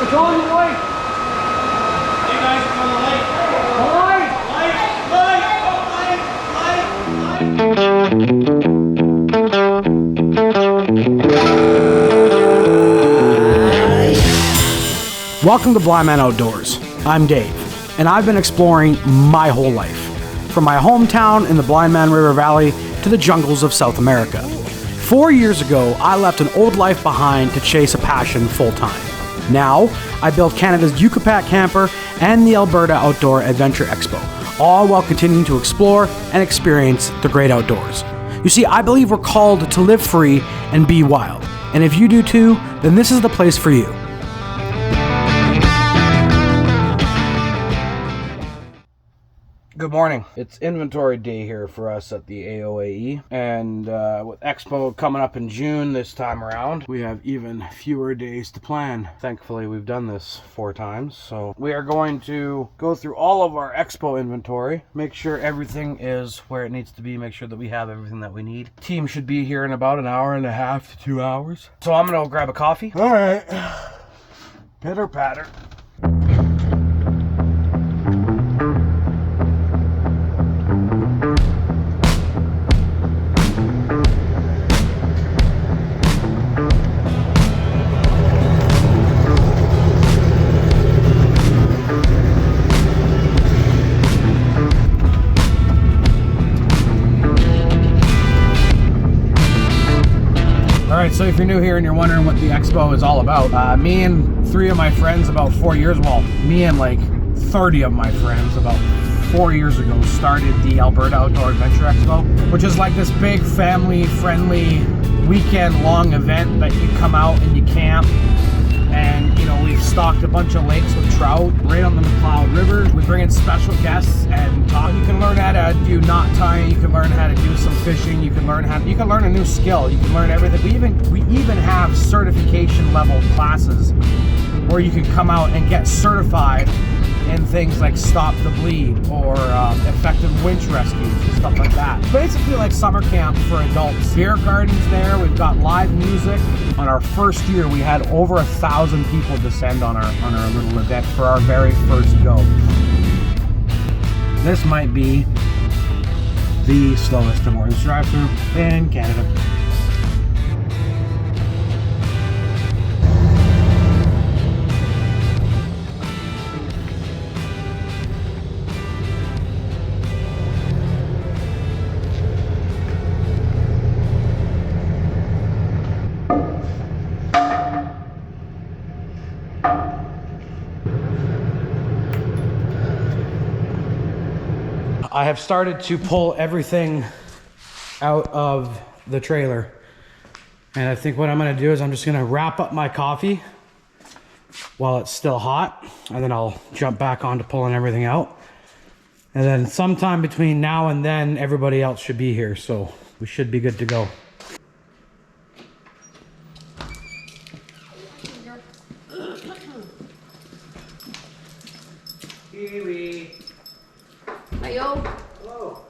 It's on the light. Hey guys, we're on the light. The light. Welcome to Blindman Outdoors. I'm Dave, and I've been exploring my whole life, from my hometown in the Blindman River Valley to the jungles of South America. 4 years ago, I left an old life behind to chase a passion full-time. Now, I built Canada's Yucatan camper and the Alberta Outdoor Adventure Expo, all while continuing to explore and experience the great outdoors. You see, I believe we're called to live free and be wild. And if you do too, then this is the place for you. Good morning. It's inventory day here for us at the AOAE, and with Expo coming up in June this time around, we have even fewer days to plan. Thankfully, we've done this 4 times, so we are going to go through all of our Expo inventory, make sure everything is where it needs to be, make sure that we have everything that we need. Team should be here in about an hour and a half to 2 hours. So I'm gonna go grab a coffee. All right, pitter patter. Alright, so if you're new here and you're wondering what the expo is all about, me and 3 of my friends about 4 years, well, me and like 30 of my friends about 4 years ago started the Alberta Outdoor Adventure Expo, which is like this big family-friendly weekend-long event that you come out and you camp. And, you know, we've stocked a bunch of lakes with trout right on the McLeod River. We bring in special guests and you can learn how to do knot tying. You can learn how to do some fishing. You can learn a new skill. You can learn everything. We even have certification level classes where you can come out and get certified in things like stop the bleed or effective winch rescues and stuff like that. Basically like summer camp for adults. Beer gardens there. We've got live music. On our first year, we had over 1,000 people descend on our little event for our very first go. This might be the slowest Tim Hortons drive-thru in Canada. I have started to pull everything out of the trailer, and I think what I'm going to do is I'm just going to wrap up my coffee while it's still hot, and then I'll jump back on to pulling everything out. And then sometime between now and then, everybody else should be here, so we should be good to go. Kiwi. Ayo. Hello.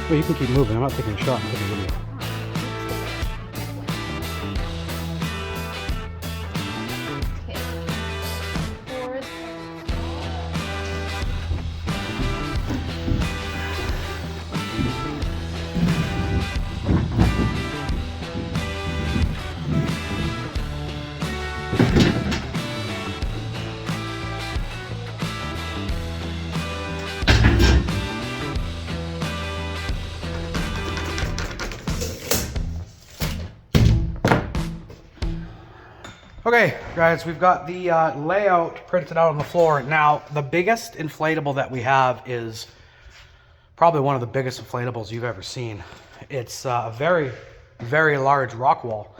Well, you can keep moving. I'm not taking a shot. I'm taking a video. Okay, guys, we've got the layout printed out on the floor. Now, the biggest inflatable that we have is probably one of the biggest inflatables you've ever seen. It's a very, very large rock wall.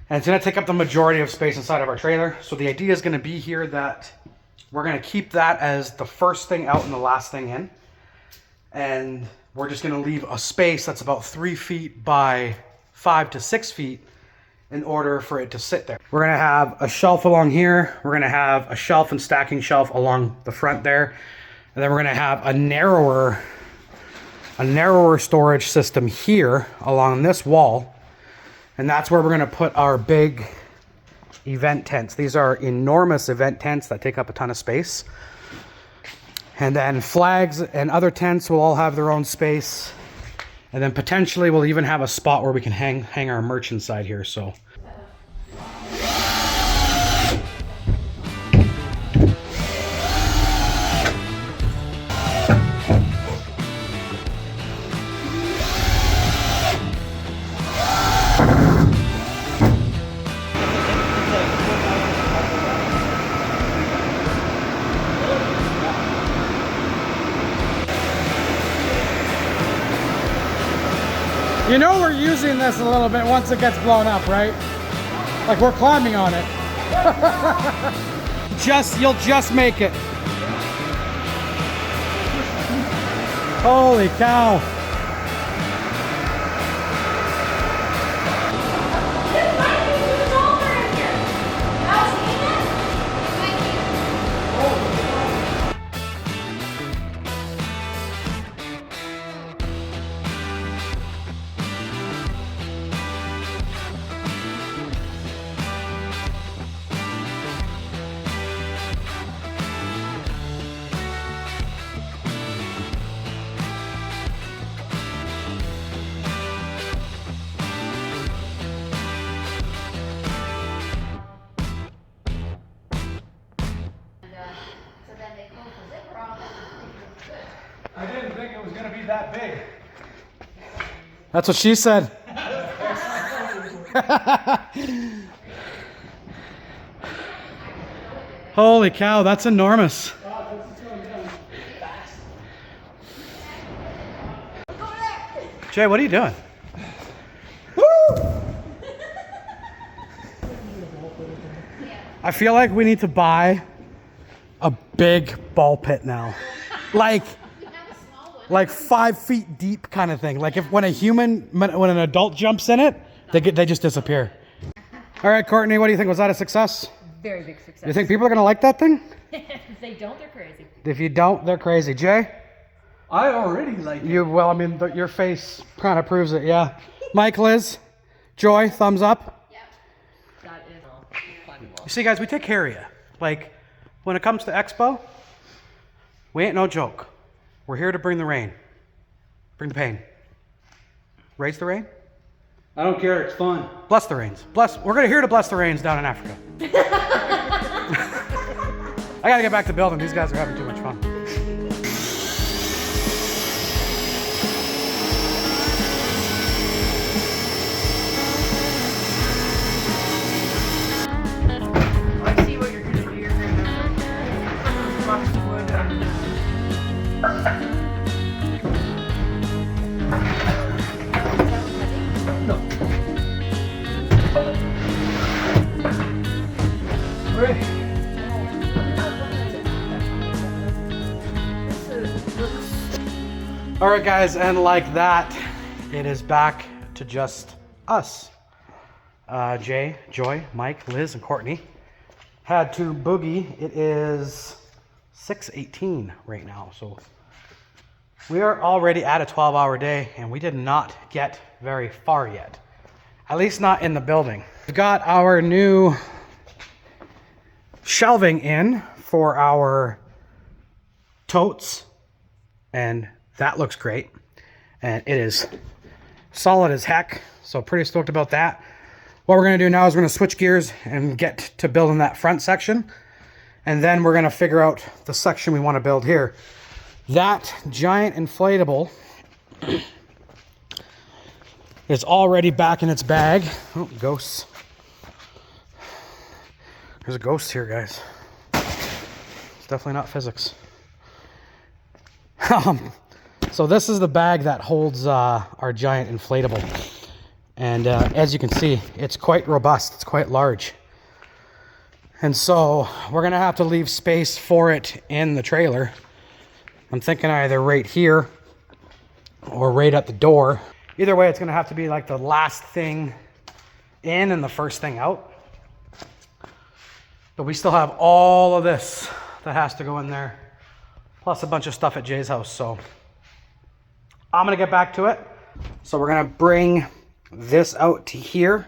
And it's gonna take up the majority of space inside of our trailer. So the idea is gonna be here that we're gonna keep that as the first thing out and the last thing in. And we're just gonna leave a space that's about 3 feet by 5 to 6 feet in order for it to sit there. We're gonna have a shelf along here. We're gonna have a shelf and stacking shelf along the front there. And then we're gonna have a narrower storage system here along this wall. And that's where we're gonna put our big event tents. These are enormous event tents that take up a ton of space. And then flags and other tents will all have their own space. And then potentially we'll even have a spot where we can hang our merch inside here, so. You know we're using this a little bit once it gets blown up, right? Like we're climbing on it. You'll just make it. Holy cow. I didn't think it was going to be that big. That's what she said. Holy cow, that's enormous. Jay, what are you doing? I feel like we need to buy a big ball pit now. Like 5 feet deep kind of thing. Like when an adult jumps in it, they just disappear. All right, Courtney, what do you think? Was that a success? Very big success. You think people are gonna like that thing? If they don't, they're crazy. If you don't, they're crazy. Jay? I already like it. Well, I mean, your face kind of proves it, yeah. Mike, Liz, Joy, thumbs up. Yep. That is all climbable. You see, guys, we take care of you. Like, when it comes to Expo, we ain't no joke. We're here to bring the rain. Bring the pain. Raise the rain? I don't care, it's fun. Bless the rains. We're here to bless the rains down in Africa. I gotta get back to building. These guys are having too much fun. I see what you're gonna do. You're gonna box the wood and All right, guys, and like that, it is back to just us. Jay, Joy, Mike, Liz, and Courtney had to boogie. It is 6:18 right now, so we are already at a 12-hour day, and we did not get very far yet. At least not in the building. We've got our new shelving in for our totes, and that looks great. And it is solid as heck, so pretty stoked about that. What we're gonna do now is we're gonna switch gears and get to building that front section, and then we're gonna figure out the section we wanna build here. That giant inflatable is already back in its bag. Oh, ghosts. There's a ghost here, guys. It's definitely not physics. So this is the bag that holds our giant inflatable. And as you can see, it's quite robust. It's quite large. And so we're gonna have to leave space for it in the trailer. I'm thinking either right here or right at the door. Either way, it's gonna have to be like the last thing in and the first thing out. But we still have all of this that has to go in there, plus a bunch of stuff at Jay's house. So I'm gonna get back to it. So we're gonna bring this out to here, and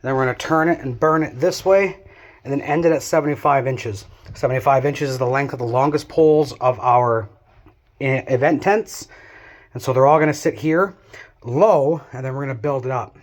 then we're gonna turn it and burn it this way, and then end it at 75 inches. 75 inches is the length of the longest poles of our event tents. And so they're all gonna sit here low, and then we're gonna build it up.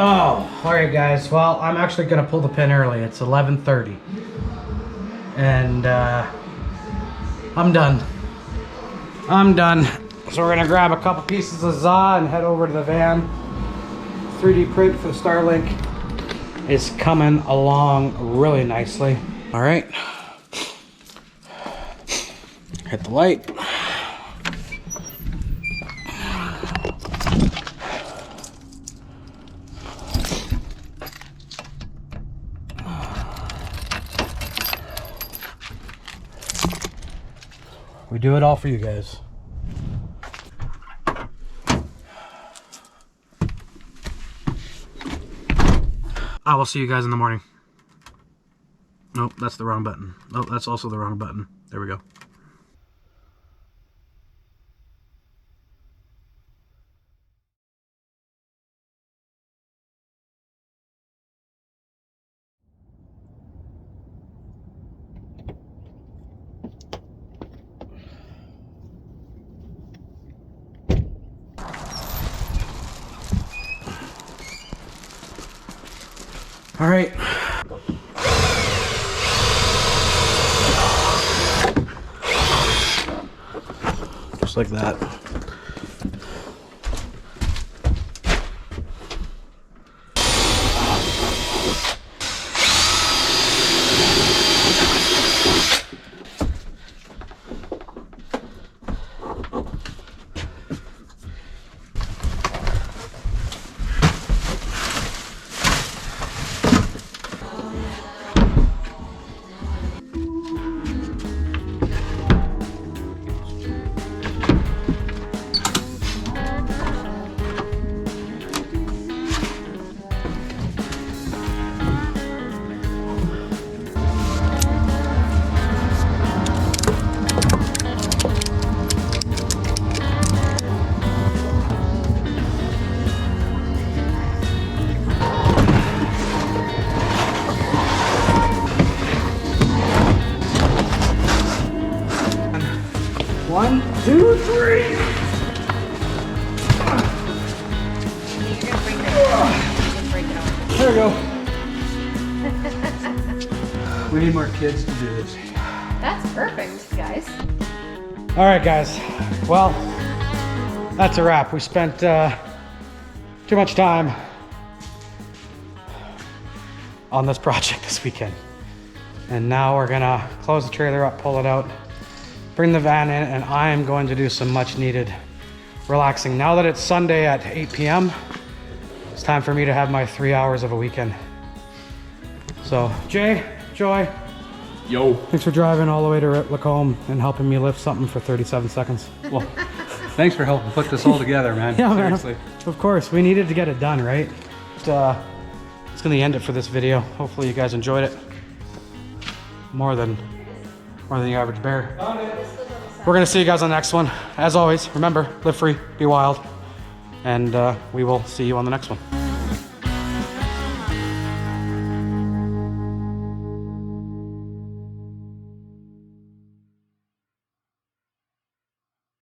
Oh, all right, guys. Well, I'm actually gonna pull the pin early. It's 11:30, and I'm done. I'm done. So we're gonna grab a couple pieces of za and head over to the van. 3D print for the Starlink is coming along really nicely. All right. Hit the light. We do it all for you guys. I will see you guys in the morning. Nope, that's the wrong button. Oh, that's also the wrong button. There we go. All right. Just like that. One, two, three. You're gonna break that. Break it off. There we go. We need more kids to do this. That's perfect, guys. All right, guys. Well, that's a wrap. We spent too much time on this project this weekend. And now we're gonna close the trailer up, pull it out, bring the van in, and I am going to do some much needed relaxing. Now that it's Sunday at 8 p.m., it's time for me to have my 3 hours of a weekend. So, Jay, Joy, Yo. thanks for driving all the way to Lacombe and helping me lift something for 37 seconds. Well, thanks for helping put this all together, man. Yeah, Seriously. man. Of course, we needed to get it done, right? It's gonna end it for this video. Hopefully you guys enjoyed it. More than the average bear. We're gonna see you guys on the next one. As always, remember, live free, be wild, and we will see you on the next one.